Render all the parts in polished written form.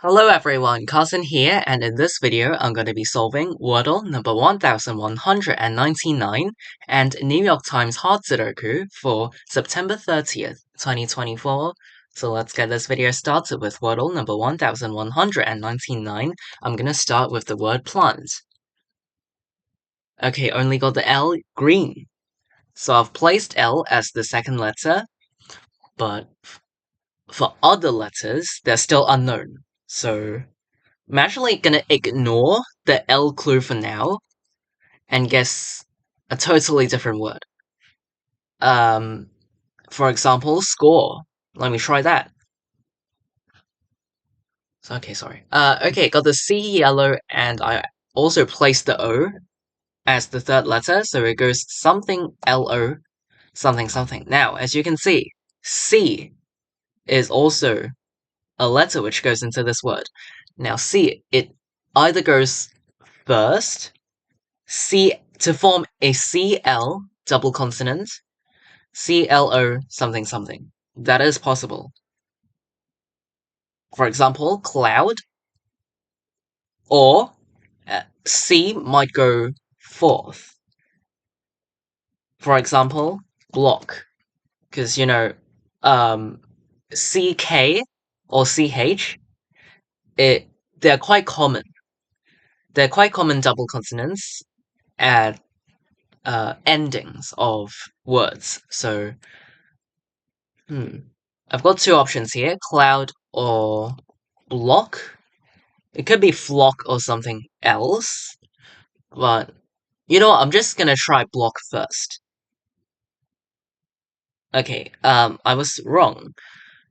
Hello everyone, Cousin here, and in this video I'm going to be solving Wordle number 1199 and New York Times Hard Sudoku for September 30th, 2024. So let's get this video started with Wordle number 1199. I'm going to start with the word plant. Okay, only got the L, green. So I've placed L as the second letter, but for other letters, they're still unknown. So I'm actually gonna ignore the L clue for now and guess a totally different word. For example, score. Let me try that. Okay, sorry. Okay, got the C yellow, and I also placed the O as the third letter, so it goes something LO, something something. Now, as you can see, C is also a letter which goes into this word. Now, C, it either goes first, C to form a CL double consonant, CLO something something. That is possible. For example, cloud, or C might go fourth. For example, block, because CK or CH, they're quite common. They're quite common double consonants at endings of words. So, I've got two options here, cloud or block. It could be flock or something else, but you know what, I'm just gonna try block first. Okay, I was wrong.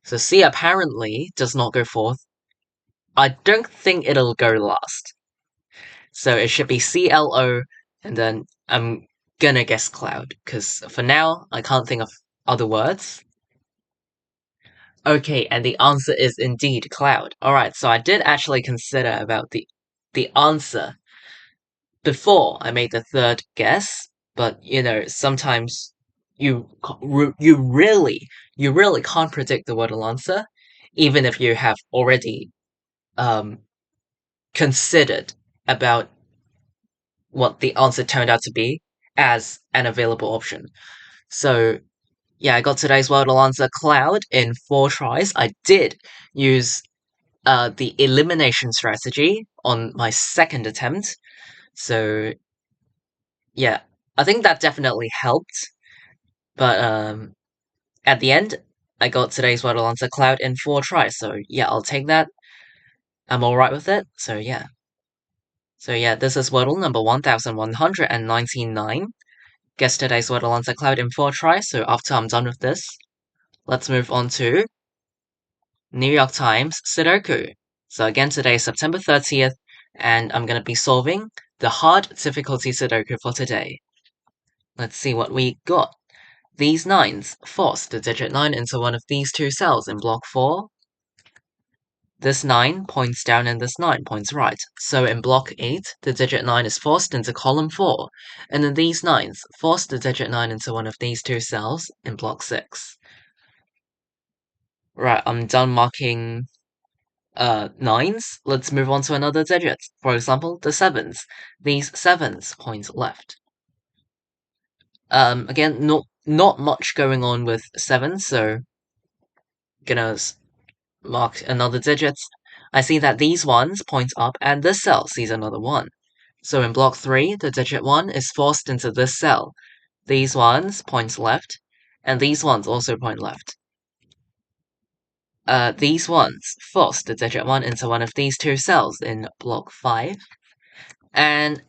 So C apparently does not go fourth. I don't think it'll go last. So it should be CLO, and then I'm gonna guess cloud, because for now, I can't think of other words. Okay, and the answer is indeed cloud. Alright, so I did actually consider about the answer before I made the third guess, but sometimes you really can't predict the Wordle answer, even if you have already um considered about what the answer turned out to be as an available option. So yeah, I got today's Wordle answer cloud in 4 tries. I did use the elimination strategy on my second attempt. So yeah, I think that definitely helped. But at the end, I got today's Wordle answer cloud in 4 tries. So yeah, I'll take that. I'm alright with it. So yeah. So yeah, this is Wordle number 1199. Guess today's Wordle answer cloud in 4 tries. So after I'm done with this, let's move on to New York Times Sudoku. So again, today is September 30th, and I'm going to be solving the hard difficulty Sudoku for today. Let's see what we got. These 9s force the digit 9 into one of these two cells in block 4. This 9 points down and this 9 points right. So in block 8, the digit 9 is forced into column 4, and then these 9s force the digit 9 into one of these two cells in block 6. Right, I'm done marking 9s. Let's move on to another digit. For example, the 7s. These 7s point left. Again, not much going on with 7, so gonna mark another digit. I see that these ones point up and this cell sees another 1. So in block 3, the digit 1 is forced into this cell. These ones point left, and these ones also point left. These ones force the digit 1 into one of these two cells in block 5. And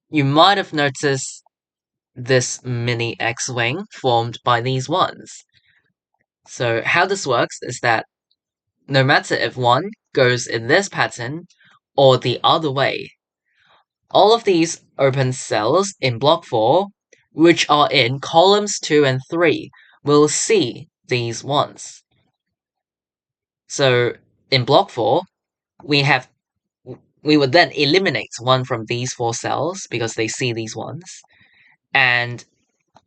you might have noticed this mini X-wing formed by these ones. So how this works is that no matter if one goes in this pattern or the other way, all of these open cells in block 4, which are in columns 2 and 3, will see these ones. So in block 4, we would then eliminate one from these 4 cells because they see these ones, and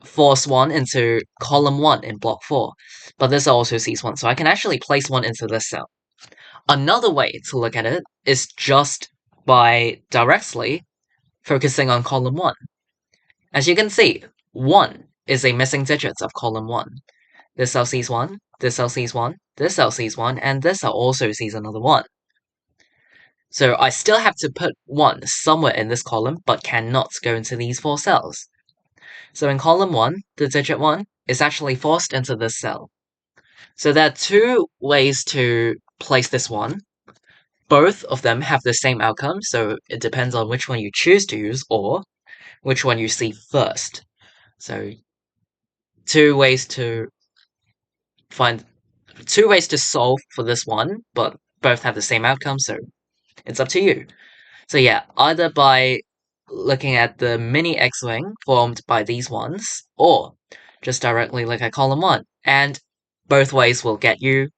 force 1 into column 1 in block 4. But this also sees 1, so I can actually place 1 into this cell. Another way to look at it is just by directly focusing on column 1. As you can see, 1 is a missing digit of column 1. This cell sees 1, this cell sees 1, this cell sees 1, and this cell also sees another 1. So I still have to put 1 somewhere in this column, but cannot go into these 4 cells. So in column 1, the digit 1 is actually forced into this cell. So there are 2 ways to place this 1. Both of them have the same outcome, so it depends on which one you choose to use or which one you see first. So 2 ways to solve for this one, but both have the same outcome, so it's up to you. So yeah, either by looking at the mini X-wing formed by these ones, or just directly look at column 1, and both ways will get you,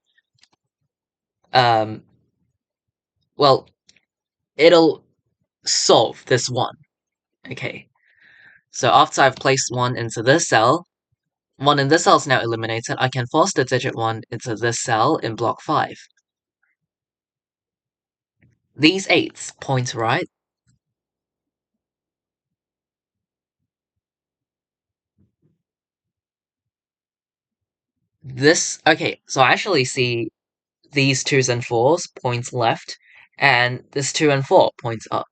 well, it'll solve this one. Okay, so after I've placed 1 into this cell, 1 in this cell is now eliminated, I can force the digit 1 into this cell in block 5. These 8s point right. Okay, so I actually see these 2s and 4s points left, and this 2 and 4 points up.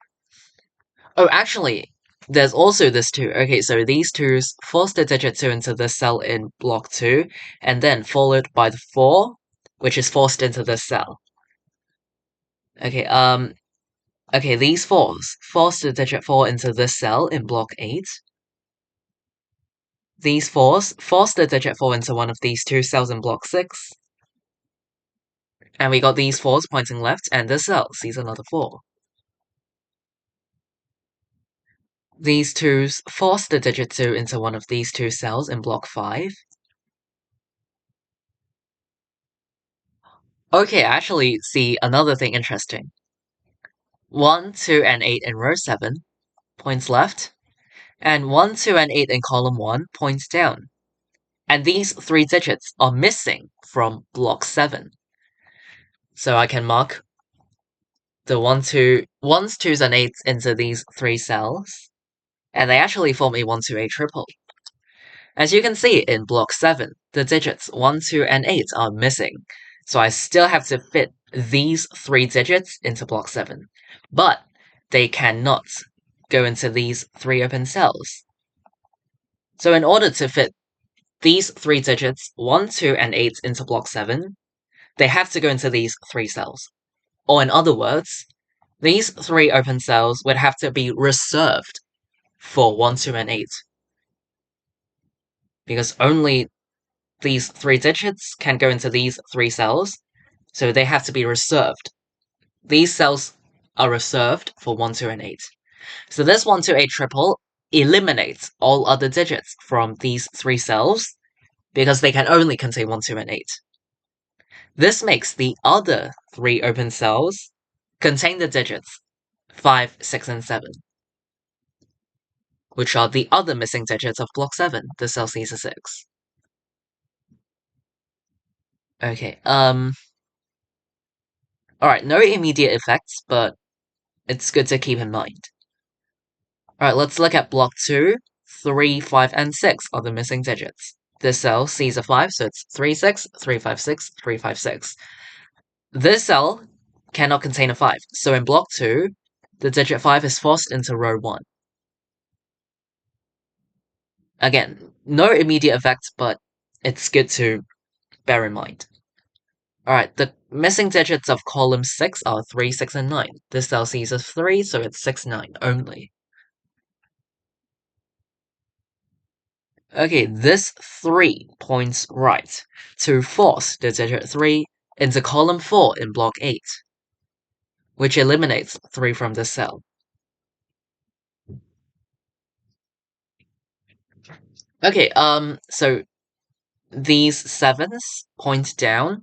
Oh, actually, there's also this 2. Okay, so these 2s force the digit 2 into this cell in block 2, and then followed by the 4, which is forced into this cell. Okay, okay, these 4s force the digit 4 into this cell in block 8. These 4s force the digit 4 into one of these 2 cells in block 6. And we got these 4s pointing left, and this cell sees another 4. These 2s force the digit 2 into one of these 2 cells in block 5. Okay, I actually see another thing interesting. 1, 2, and 8 in row 7 points left, and 1, 2, and 8 in column 1 points down. And these 3 digits are missing from block 7. So I can mark the 1s, 2s, and 8s into these 3 cells, and they actually form a 1, 2, 8 triple. As you can see in block 7, the digits 1, 2, and 8 are missing, so I still have to fit these 3 digits into block 7, but they cannot go into these 3 open cells. So in order to fit these 3 digits, 1, 2, and 8 into block 7, they have to go into these 3 cells. Or in other words, these 3 open cells would have to be reserved for 1, 2, and 8. Because only these 3 digits can go into these 3 cells, so they have to be reserved. These cells are reserved for 1, 2, and 8. So this 1, 2, 8 triple eliminates all other digits from these 3 cells, because they can only contain 1, 2, and 8. This makes the other 3 open cells contain the digits 5, 6, and 7, which are the other missing digits of block 7, the cell C6. Okay, alright, no immediate effects, but it's good to keep in mind. Alright, let's look at block 2. 3, 5, and 6 are the missing digits. This cell sees a 5, so it's 3, 6, 3, 5, 6, 3, 5, 6. This cell cannot contain a 5, so in block 2, the digit 5 is forced into row 1. Again, no immediate effects, but it's good to bear in mind. Alright, the missing digits of column 6 are 3, 6, and 9. This cell sees a 3, so it's 6, 9 only. Okay, this 3 points right to force the digit 3 into column 4 in block 8, which eliminates 3 from this cell. Okay, so these 7s point down,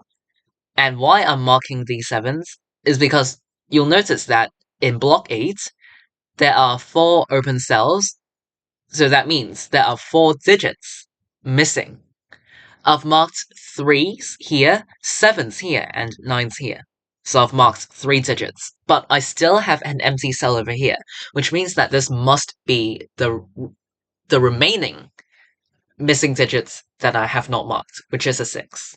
and why I'm marking these 7s is because you'll notice that in block 8, there are 4 open cells, so that means there are 4 digits missing. I've marked 3s here, 7s here, and 9s here. So I've marked 3 digits, but I still have an empty cell over here, which means that this must be the remaining missing digits that I have not marked, which is a 6.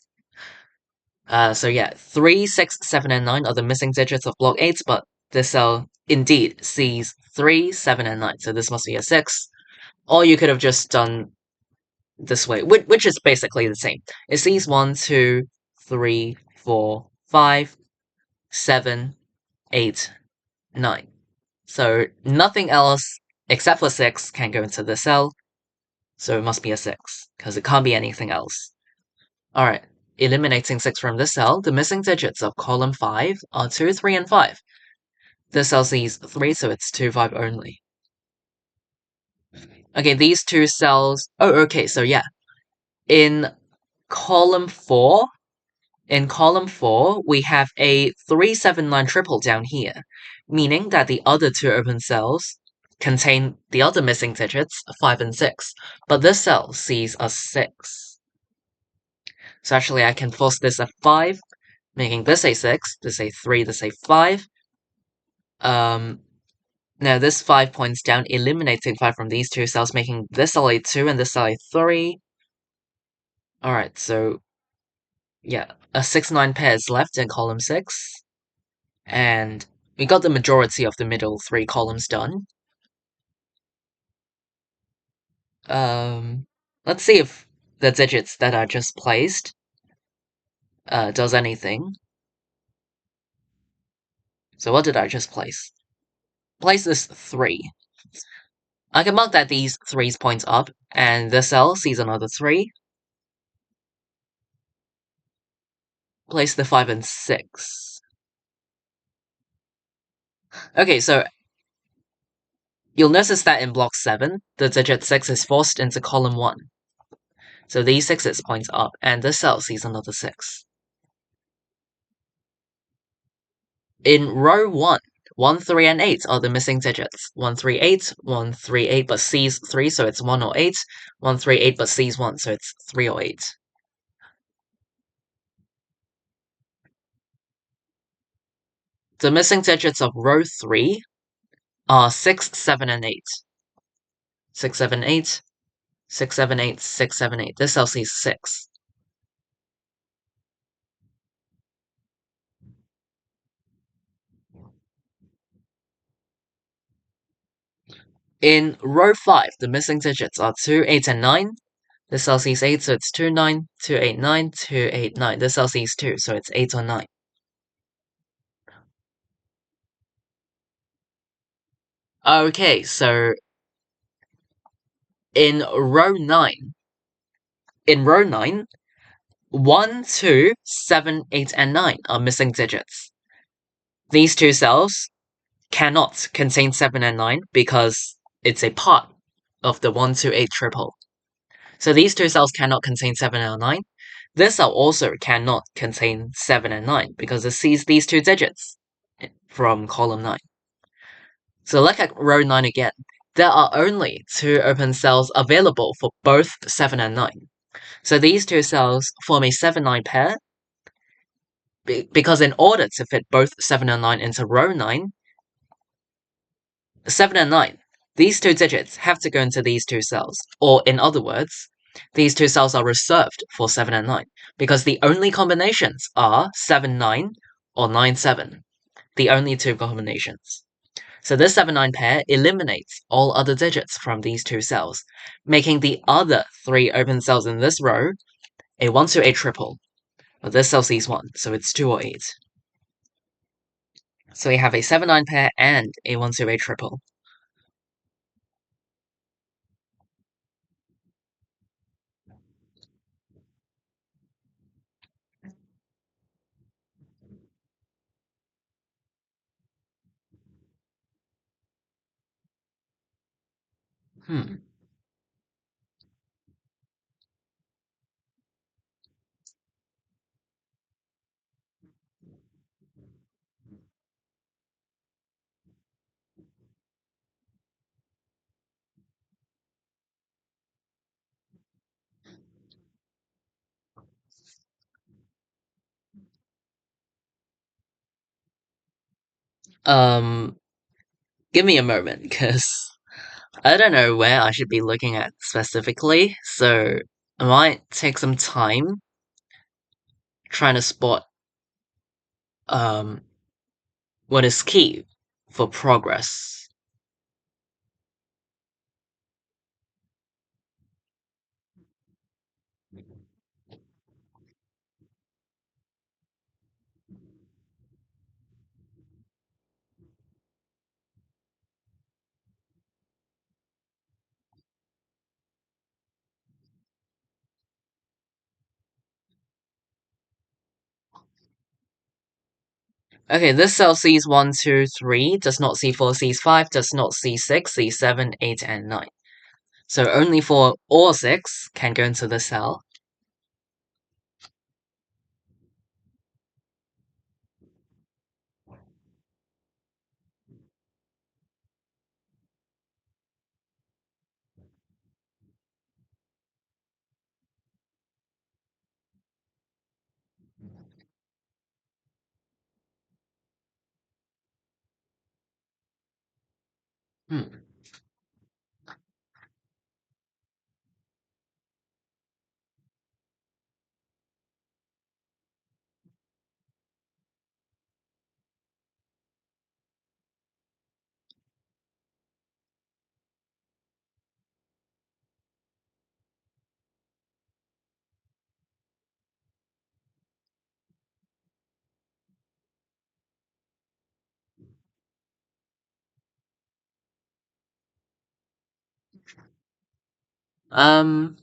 So yeah, 3, 6, 7, and 9 are the missing digits of block 8, but this cell indeed sees 3, 7, and 9, so this must be a 6. Or you could have just done this way, which is basically the same. It sees 1, 2, 3, 4, 5, 7, 8, 9. So nothing else except for 6 can go into the cell, so it must be a 6, because it can't be anything else. Alright, eliminating 6 from this cell, the missing digits of column 5 are 2, 3, and 5. This cell sees 3, so it's 2, 5 only. Okay, these two cells... Oh, okay, so yeah. In column 4, we have a 3, 7, 9 triple down here, meaning that the other two open cells contain the other missing digits, 5 and 6, but this cell sees a 6. So actually I can force this a 5, making this a 6, this a 3, this a 5. Now this 5 points down, eliminating 5 from these two cells, making this cell a 2 and this cell a 3. Alright, so yeah, a 6, 9 pair is left in column 6. And we got the majority of the middle 3 columns done. Let's see if the digits that I just placed does anything. So what did I just place? Place this 3. I can mark that these 3's points up, and this cell sees another 3. Place the 5 and 6. Okay, so you'll notice that in block 7, the digit 6 is forced into column 1. So these 6's points up, and this cell sees another 6. In row 1, 1, 3, and 8 are the missing digits. 1, 3, 8, 1, 3, 8, but sees 3, so it's 1 or 8. 1, 3, 8, but sees 1, so it's 3 or 8. The missing digits of row 3 are 6, 7, and 8. 6, 7, 8, 6, 7, 8, 6, 7, 8. This cell sees 6. In row 5, the missing digits are 2, 8, and 9. This cell sees 8, so it's 2, 9, 2, 8, 9, 2, 8, 9. This cell sees 2, so it's 8 or 9. Okay, so in row 9, 1, 2, 7, 8, and 9 are missing digits. These two cells cannot contain 7 and 9 because it's a part of the 1, 2, 8 triple. So these two cells cannot contain 7 and 9. This cell also cannot contain 7 and 9 because it sees these two digits from column 9. So look at row 9 again. There are only 2 open cells available for both 7 and 9. So these two cells form a 7-9 pair, because in order to fit both 7 and 9 into row 9, 7 and 9, these two digits have to go into these two cells. Or in other words, these two cells are reserved for 7 and 9, because the only combinations are 7, 9 or 9, 7. The only two combinations. So this 7-9 pair eliminates all other digits from these two cells, making the other 3 open cells in this row a 1, 2, 8 triple. But this cell sees 1, so it's 2 or 8. So we have a 7-9 pair and a 1, 2, 8 triple. Hmm. Um, Give me a moment, because I don't know where I should be looking at specifically, so I might take some time trying to spot um what is key for progress. Okay, this cell sees 1, 2, 3, does not see 4, sees 5, does not see 6, sees 7, 8, and 9. So only 4 or 6 can go into the cell. Hmm. Um,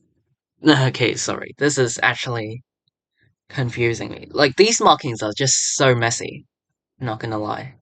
okay, sorry. This is actually confusing me. Like, these markings are just so messy, not gonna lie.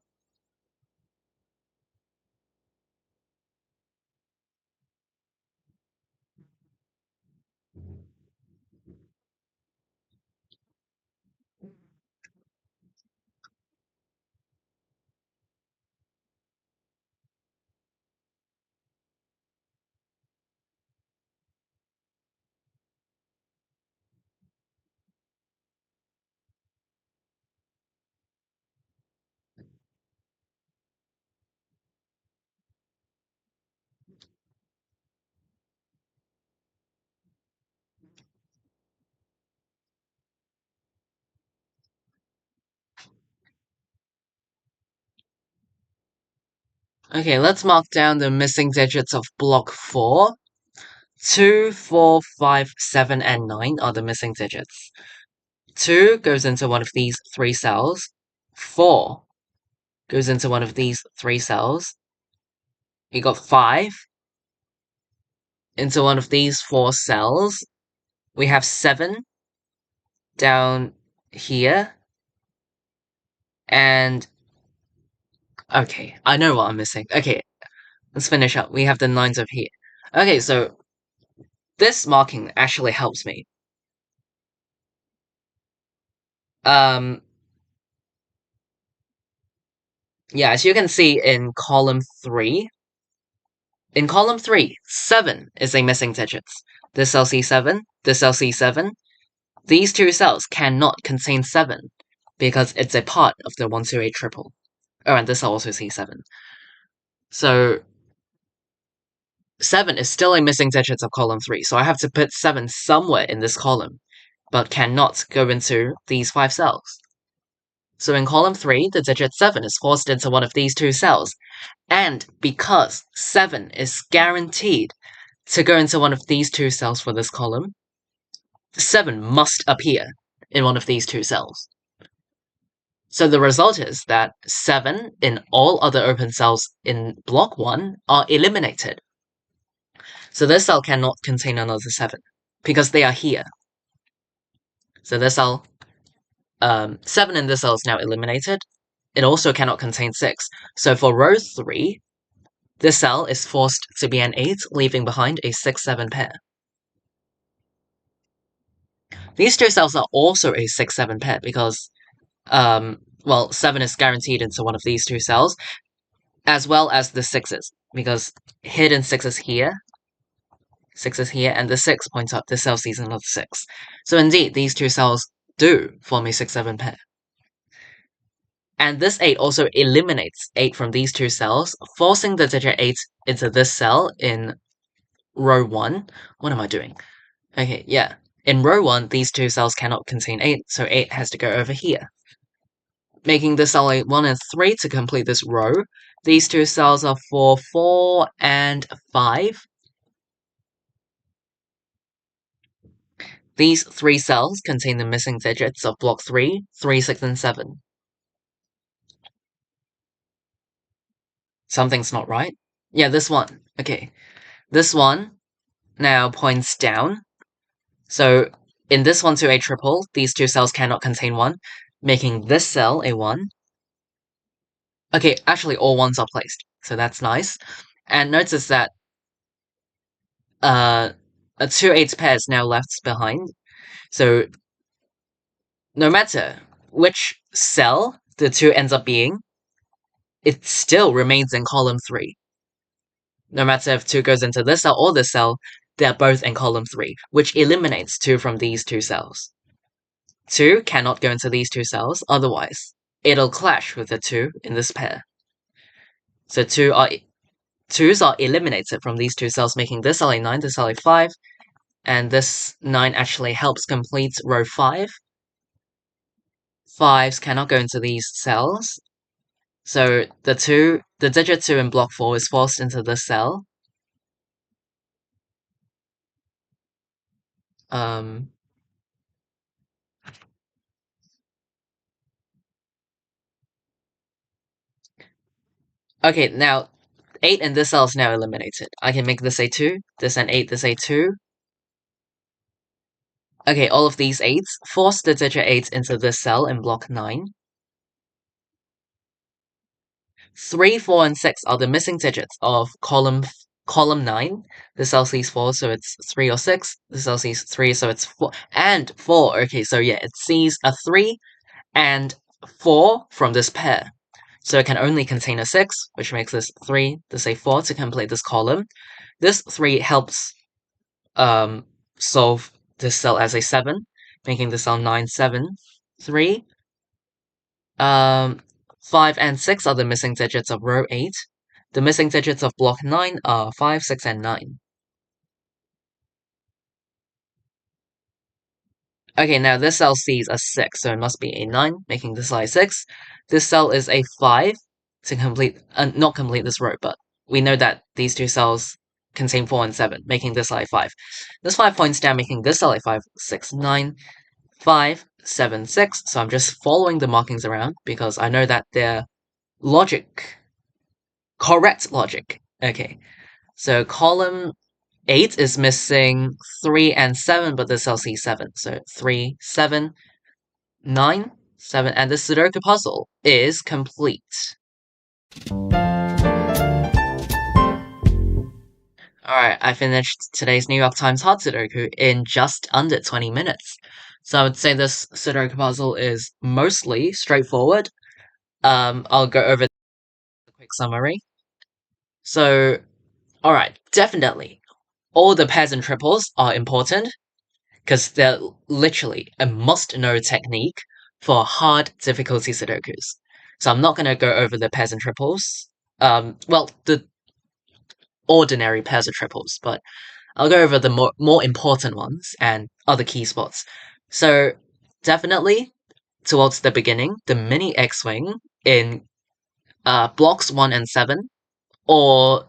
Okay, let's mark down the missing digits of block 4. 2, 4, 5, 7, and 9 are the missing digits. 2 goes into one of these 3 cells. 4 goes into one of these 3 cells. You got 5 into one of these 4 cells. We have 7 down here. And okay, I know what I'm missing. Okay, let's finish up. We have the 9s up here. Okay, so this marking actually helps me. Um, yeah, as you can see in column 3, 7 is a missing digit. This cell C7, this cell C7. These two cells cannot contain 7 because it's a part of the 128 triple. Oh, and this cell also C7. So 7 is still a missing digit of column 3, so I have to put 7 somewhere in this column, but cannot go into these 5 cells. So in column 3, the digit 7 is forced into one of these 2 cells, and because 7 is guaranteed to go into one of these 2 cells for this column, 7 must appear in one of these 2 cells. So the result is that 7 in all other open cells in block 1 are eliminated. So this cell cannot contain another 7 because they are here. So this cell, 7 in this cell is now eliminated. It also cannot contain 6. So for row 3, this cell is forced to be an 8, leaving behind a 6-7 pair. These 2 cells are also a 6-7 pair because, well, 7 is guaranteed into one of these 2 cells, as well as the 6s, because hidden 6 is here, and the 6 points up this cell sees another 6. So indeed, these 2 cells do form a 6-7 pair. And this 8 also eliminates 8 from these two cells, forcing the digit 8 into this cell in row 1. What am I doing? Okay, yeah. In row 1, these two cells cannot contain 8, so 8 has to go over here. Making this cell 1 and 3 to complete this row. These two cells are for 4 and 5. These 3 cells contain the missing digits of block 3, 3, 6, and 7. Something's not right. Yeah, this one. Okay. This one now points down. So in this 1 to a triple, these two cells cannot contain 1, making this cell a 1. Okay, actually all 1s are placed, so that's nice. And notice that a 2 8 pair is now left behind. So no matter which cell the 2 ends up being, it still remains in column 3. No matter if 2 goes into this cell or this cell, they're both in column 3, which eliminates 2 from these two cells. 2 cannot go into these two cells, otherwise it'll clash with the 2 in this pair. So 2s are eliminated from these two cells, making this cell a 9, this cell a 5, and this 9 actually helps complete row 5. 5s cannot go into these cells, so the digit 2 in block 4 is forced into this cell. Okay, now 8 in this cell is now eliminated. I can make this a 2, this an 8, this a 2. Okay, all of these 8s force the digit 8 into this cell in block 9. 3, 4, and 6 are the missing digits of column 9. This cell sees 4, so it's 3 or 6. This cell sees 3, so it's 4. And 4, okay, so yeah, it sees a 3 and 4 from this pair. So it can only contain a 6, which makes this 3, this a 4 to complete this column. This 3 helps solve this cell as a 7, making the cell 9, 7, 3. 5 and 6 are the missing digits of row 8. The missing digits of block 9 are 5, 6, and 9. Okay, now this cell sees a 6, so it must be a 9, making this cell a 6. This cell is a 5 to complete, not complete this row, but we know that these two cells contain 4 and 7, making this cell a 5. This 5 points down, making this cell a 5, 6, 9, 5, 7, 6. So I'm just following the markings around because I know that they're correct logic. Okay, so column 8 is missing 3 and 7, but this cell sees 7. So 3, 7, 9, 7, and the Sudoku puzzle is complete. Alright, I finished today's New York Times Hard Sudoku in just under 20 minutes. So I would say this Sudoku puzzle is mostly straightforward. I'll go over the quick summary. So, alright, definitely. All the pairs and triples are important, because they're literally a must-know technique for hard difficulty Sudokus. So I'm not going to go over the pairs and triples. Well, the ordinary pairs of triples, but I'll go over the more important ones and other key spots. So definitely, towards the beginning, the mini X-Wing in blocks 1 and 7, or,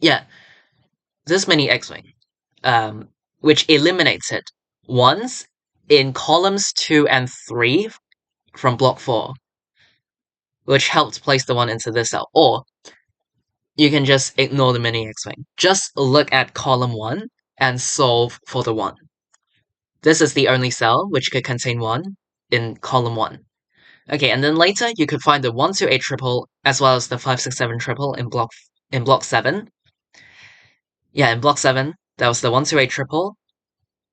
yeah, this mini X-Wing, which eliminates it once in columns 2 and 3 from block 4, which helped place the 1 into this cell. Or you can just ignore the mini X-Wing. Just look at column 1 and solve for the 1. This is the only cell which could contain 1 in column 1. Okay, and then later you could find the 1 to 8 triple as well as the 5, 6, 7 triple in block 7. Yeah, in block 7, that was the 1 to 8 triple,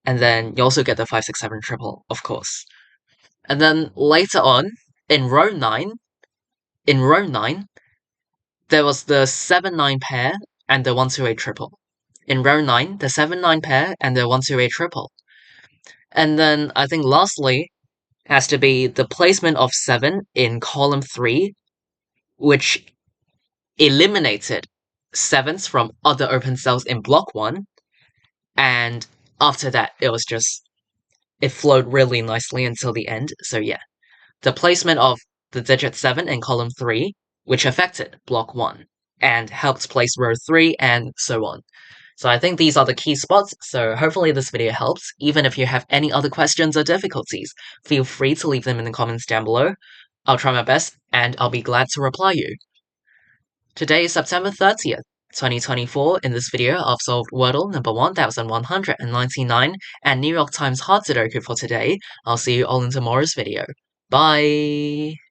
and then you also get the 5, 6, 7 triple, of course. And then later on, in row 9, there was the 7-9 pair and the 1 to 8 triple. In row 9, the 7-9 pair and the 1 to 8 triple. And then I think lastly, has to be the placement of 7 in column 3, which eliminated 7s from other open cells in block 1, and after that it flowed really nicely until the end. So yeah, the placement of the digit 7 in column 3, which affected block 1, and helped place row 3, and so on. So I think these are the key spots, so hopefully this video helps. Even if you have any other questions or difficulties, feel free to leave them in the comments down below. I'll try my best, and I'll be glad to reply you. Today is September 30th, 2024. In this video, I've solved Wordle number 1199 and New York Times Hard Sudoku for today. I'll see you all in tomorrow's video. Bye!